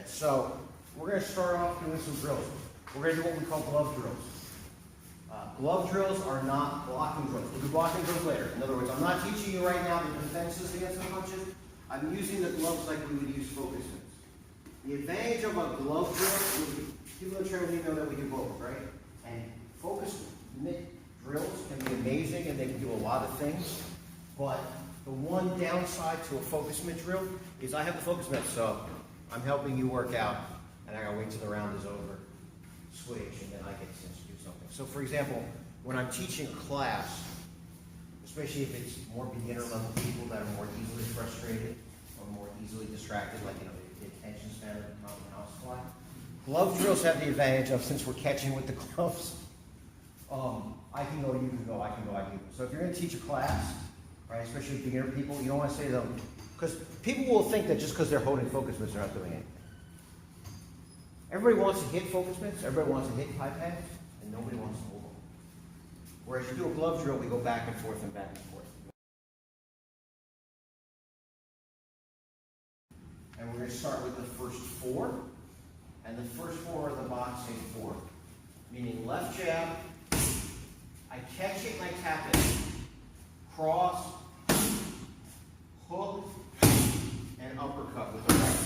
So we're going to start off doing some drills. We're going to do what we call glove drills. Glove drills are not blocking drills. We'll do blocking drills later. In other words, I'm not teaching you right now the defenses against the punches. I'm using the gloves like we would use focus mitts. The advantage of a glove drill, people in the training know that we do both, right? And focus mitt drills can be amazing and they can do a lot of things. But the one downside to a focus mitt drill is I have the focus mitt, so I'm helping you work out, and I gotta wait till the round is over, switch, and then I get a chance to do something. So for example, when I'm teaching a class, especially if it's more beginner level people that are more easily frustrated or more easily distracted, like the attention span of the common house fly, glove drills have the advantage of, since we're catching with the gloves, I can go, you can go, I can go, I can go. So if you're gonna teach a class, right, especially beginner people, you don't want to say to them, because people will think that just because they're holding focus mitts, they're not doing it. Everybody wants to hit focus mitts, everybody wants to hit pipettes, and nobody wants to hold them. Whereas you do a glove drill, we go back and forth and back and forth. And we're going to start with the first four, and the first four are the boxing four. Meaning left jab, I catch it and I tap it. Cross, hook, and uppercut with the right.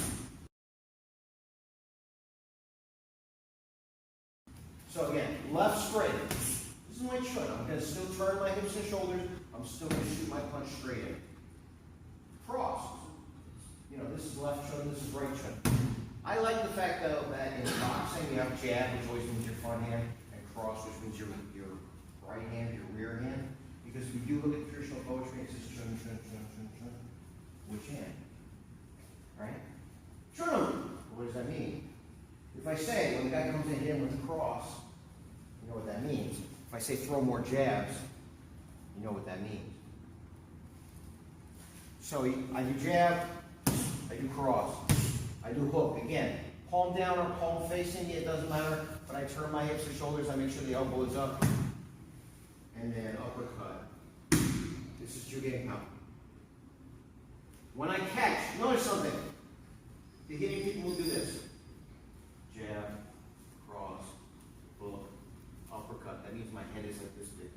So again, left straight. This is my chut. I'm going to still turn my hips and shoulders. I'm still going to shoot my punch straight in. Cross. This is left chut, this is right chut. I like the fact though that in boxing you have jab, which always means your front hand, and cross, which means your right hand, your rear hand. Because if you do look at traditional poetry, it says chun, chun, chun, chun, chun. Which hand? Right? Chun! What does that mean? If I say, when the guy comes in here with the cross, you know what that means. If I say throw more jabs, you know what that means. So I do jab, I do cross, I do hook. Again, palm down or palm facing me, it doesn't matter, but I turn my hips and shoulders, I make sure the elbow is up. And then uppercut. This is Jiao count. When I catch, notice something. Beginning people will do this. Jab, cross, hook, uppercut. That means my head is like this big.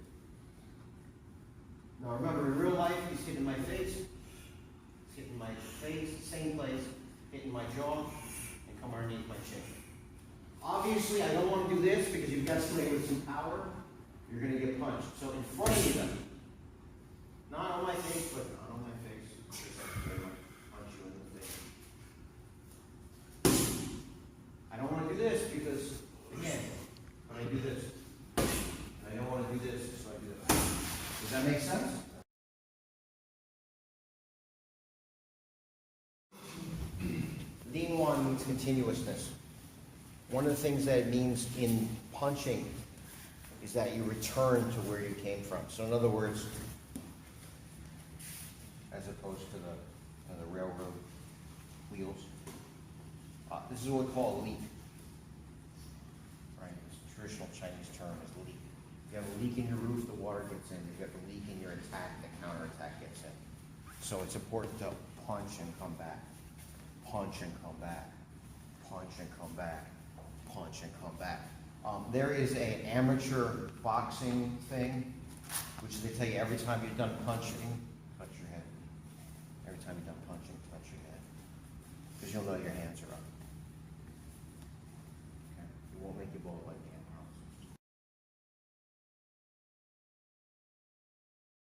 Now remember, in real life, he's hitting my face. He's hitting my face, same place, hitting my jaw, and come underneath my chin. Obviously, I don't want to do this because you've got somebody with some power. You're going to get punched. So in front of you, not on my face, but not on my face. Punch you in the face. I don't want to do this because, again, when I do this, and I don't want to do this, so I do this. Does that make sense? Lean one means continuousness. One of the things that it means in punching is that you return to where you came from. So in other words, as opposed to the railroad wheels, this is what we call a leak. Right? It's a traditional Chinese term is leak. If you have a leak in your roof, the water gets in. If you have a leak in your attack, the counterattack gets in. So it's important to punch and come back. Punch and come back. Punch and come back. Punch and come back. There is an amateur boxing thing, which they tell you every time you've done punching, touch your head. Every time you've done punching, touch your head. Because you'll know your hands are up. Okay? It won't make you blow it like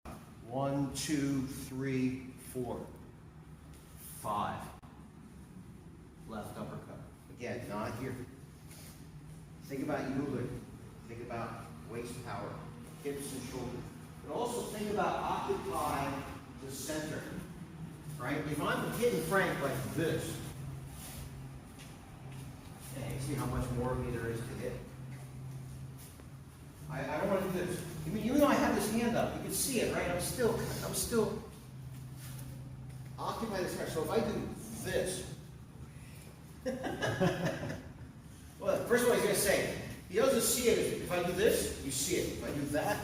the hand. 1, 2, 3, 4, 5. Left uppercut. Again, not here. Think about Euler. Think about waist power, hips and shoulders. But also think about occupy the center. Right? If I'm hitting Frank like this, okay, see how much more of me there is to hit? I don't want to do this. I mean, even though I have this hand up, you can see it, right? I'm still occupy the center. So if I do this, well, first of all, he's going to say, he doesn't see it. If I do this, you see it. If I do that,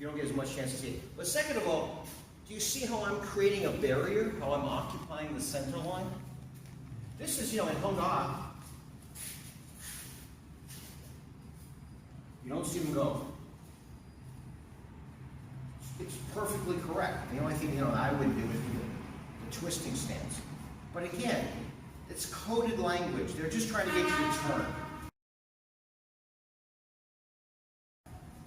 you don't get as much chance to see it. But second of all, do you see how I'm creating a barrier? How I'm occupying the center line? This is, in Hung Da, you don't see them go. It's perfectly correct. The only thing, I wouldn't do is do the twisting stance. But again, it's coded language. They're just trying to get you to turn.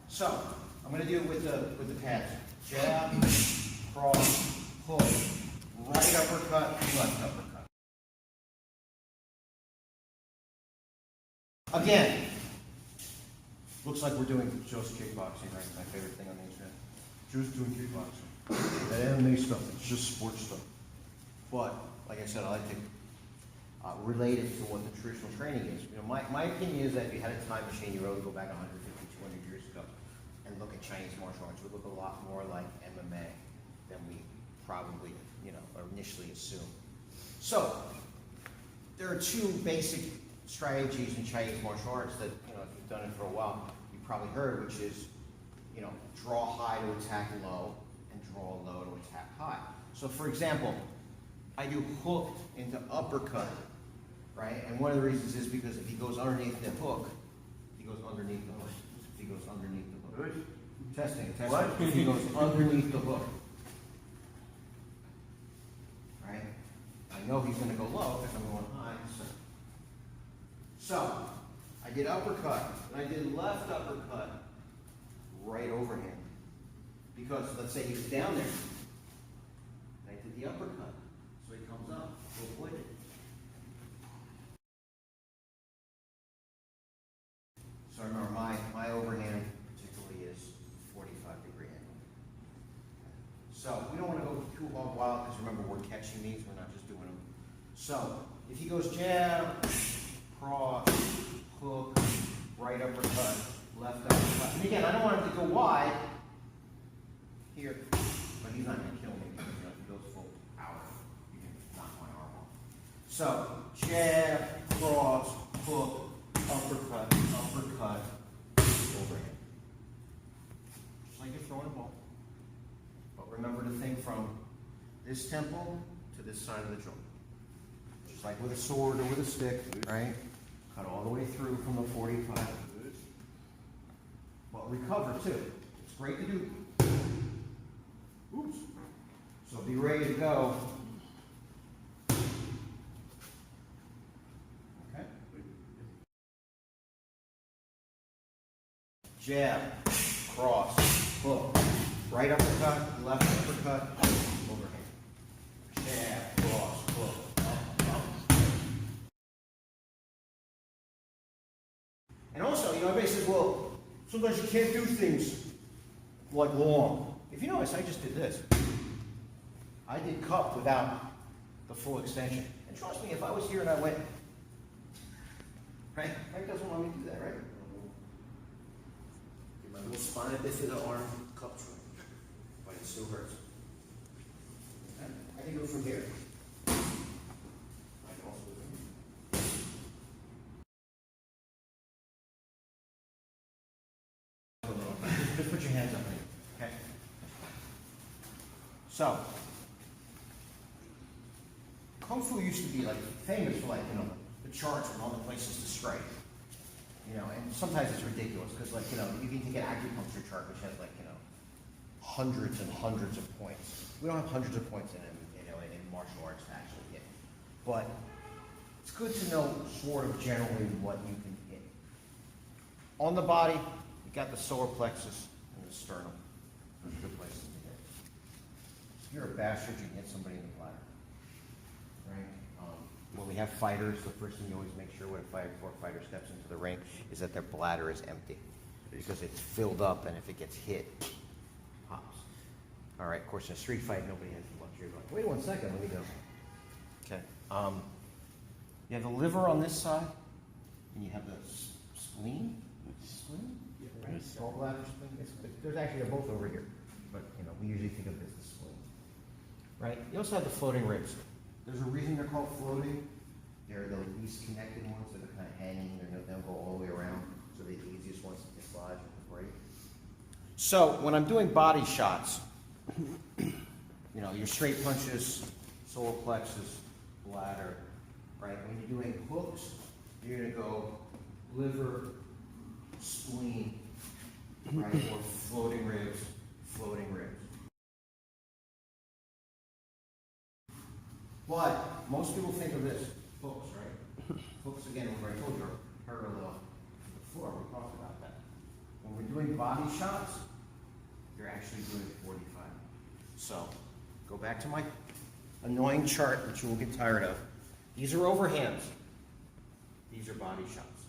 So, I'm going to do it with the pads. Jab, cross, hook, right uppercut, left uppercut. Again, looks like we're doing Joe's kickboxing, right? My favorite thing on the internet. Joe's doing kickboxing. That MMA stuff, it's just sports stuff. But, like I said, I like to relate it to what the traditional training is. My opinion is that if you had a time machine, you really go back 150, 200 years ago and look at Chinese martial arts, it would look a lot more like MMA than we probably, initially assumed. So, there are two basic strategies in Chinese martial arts that, if you've done it for a while, you've probably heard, which is, draw high to attack low and draw low to attack high. So, for example, I do hook into uppercut, right? And one of the reasons is because if he goes underneath the hook, he goes underneath the hook. If he goes underneath the hook. Testing. What? If he goes underneath the hook. Right? I know he's going to go low because I'm going high. So, I did uppercut, and I did left uppercut right over him. Because, let's say he was down there, and I did the uppercut. So he comes up, to avoid it. So remember, my overhand particularly is 45-degree angle. So we don't want to go too hog wild because remember we're catching these, we're not just doing them. So if he goes jab, cross, hook, right uppercut, left uppercut. And again, I don't want him to go wide here, but he's not going to kill me because if he goes full power, you can knock my arm off. So jab, cross, hook, uppercut, overhand. Just like you're throwing a ball. But remember to think from this temple to this side of the joint. Just like with a sword or with a stick, right? Cut all the way through from the 45. But recover too. It's great to do. Oops. So be ready to go. Okay. Jab, cross, hook, right uppercut, left uppercut, overhand. Jab, cross, hook, up. And also, everybody says, well, sometimes you can't do things like long. If you notice, I just did this. I did cup without the full extension. And trust me, if I was here and I went, right? Frank doesn't want me to do that, right? My little spina bifida arm cup joint, but it still hurts. Okay? I can go from here. I can also go from here. Just put your hands up here, okay? So, Kung Fu used to be famous for the charts and all the places to strike. And sometimes it's ridiculous because you can take an acupuncture chart which has hundreds and hundreds of points. We don't have hundreds of points in martial arts actually hit. But it's good to know sort of generally what you can hit. On the body, you got the solar plexus and the sternum. Those are good places to hit. If you're a bastard, you can hit somebody in the bladder. Right? When we have fighters, the first thing you always make sure before a fighter steps into the ring is that their bladder is empty. Because it's filled up, and if it gets hit, it pops. All right, of course, in a street fight, nobody has the luxury of going, wait 1 second, let me go. Okay. You have the liver on this side, and you have the spleen. Spleen? Yeah, right? Gallbladder, spleen. There's actually, they're both over here. But, we usually think of it as the spleen. Right? You also have the floating ribs. There's a reason they're called floating. They're the least connected ones that are kind of hanging. They don't go all the way around. So they're the easiest ones to dislodge and break. So when I'm doing body shots, your straight punches, solar plexus, bladder, right? When you're doing hooks, you're gonna go liver, spleen, right? Or floating ribs, floating ribs. But most people think of this, hooks, right? Hooks, again, remember I told you, are parallel to the floor. We talked about that. When we're doing body shots, you're actually doing 45. So, go back to my annoying chart, which you will get tired of. These are overhands. These are body shots.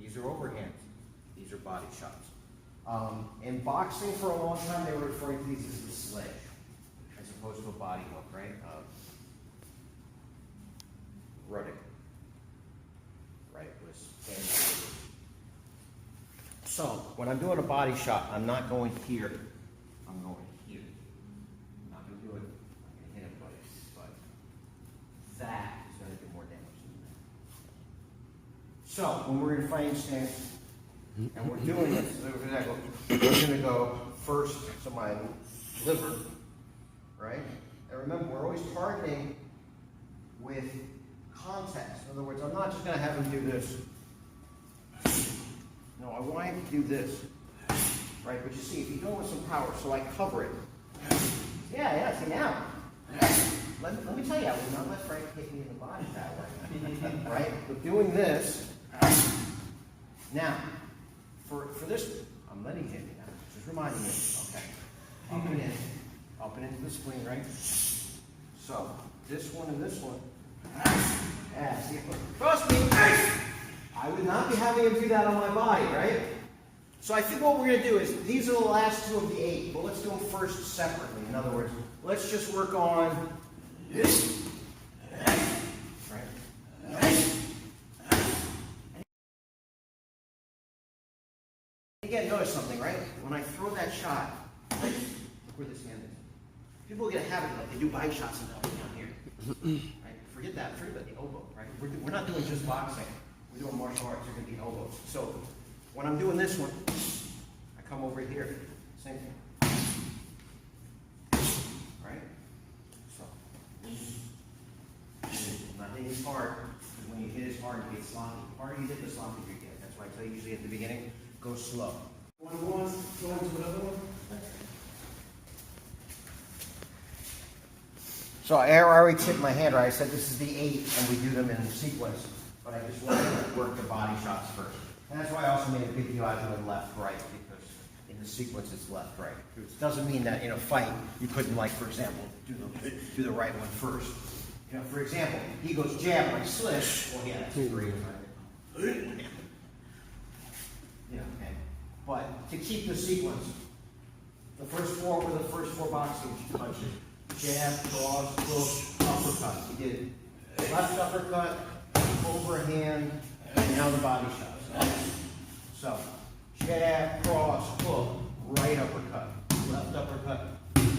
These are overhands. These are body shots. In boxing, for a long time, they were referring to these as the sledge, as opposed to a body hook, right? Ruddick, right, was fantastic. So, when I'm doing a body shot, I'm not going here. I'm going here. I'm not going to do it. I'm going to hit him, but that is going to do more damage than that. So, when we're in fighting stance, and we're doing this, we're going to go first to my liver, right? And remember, we're always targeting with context. In other words, I'm not just going to have him do this. No, I want him to do this, right? But you see, if you go with some power, so I cover it. Yeah, see now. Let me tell you, I would not let Frank hit me in the body that way, right? But doing this, now, for this, I'm letting him now, just reminding you, okay, up and into the spleen, right? So, this one and this one, yeah, see, trust me, I would not be having him do that on my body, right? So I think what we're going to do is, these are the last two of the 8, but let's do them first separately. In other words, let's just work on this, right? Again, notice something, right? When I throw that shot, look where this hand is. People get a habit like they do body shots and they'll be down here. Right? Forget that. Forget the elbow, right? We're not doing just boxing. We're doing martial arts. You're going to be elbows. So when I'm doing this one, I come over here. Same thing. Right? So not hitting as hard, because when you hit as hard, you get sloppy. The harder you hit, the sloppier you get. That's why I tell you usually at the beginning, go slow. One, go into another one. So I already tipped my hand, right? I said this is the 8, and we do them in sequence. But I just wanted to work the body shots first. And that's why I also made a big deal out of doing left-right, because in the sequence it's left-right. It doesn't mean that in a fight you couldn't, like, for example, do the right one first. You know, for example, he goes jab, and I slip. Well, yeah, that's great, right? Yeah, okay. But to keep the sequence, the first 4 were the first 4 boxing punches. Jab, cross, hook, uppercut. He did left uppercut, overhand, and now the body shots. So, jab, cross, hook, right uppercut, left uppercut,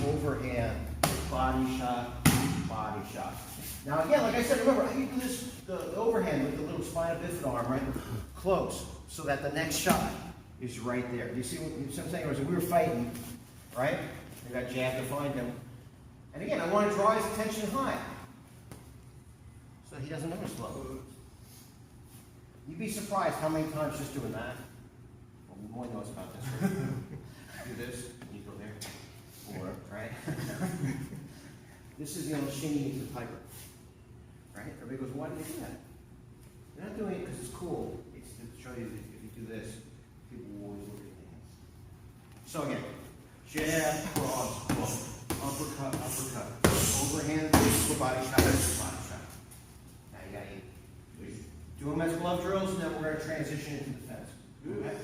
overhand, body shot, body shot. Now again, like I said, remember, I can do this, the overhand with the little spina bifida arm, right? Close, so that the next shot is right there. Do you see what I'm saying? We were fighting, right? We got jab to find him. And again, I want to draw his attention high, so that he doesn't notice low. You'd be surprised how many times just doing that. Well, Moy knows about this, right? Do this, you go there, or, right? This is the old shinny into the piper, right? Everybody goes, why do you do that? You're not doing it because it's cool. It's to show you that if you do this, people will always look at your hands. So again, jab, cross, hook. Uppercut, overhand, body shot, body shot. Now you got 8. Do them as glove drills, and then we're going to transition into defense. Okay?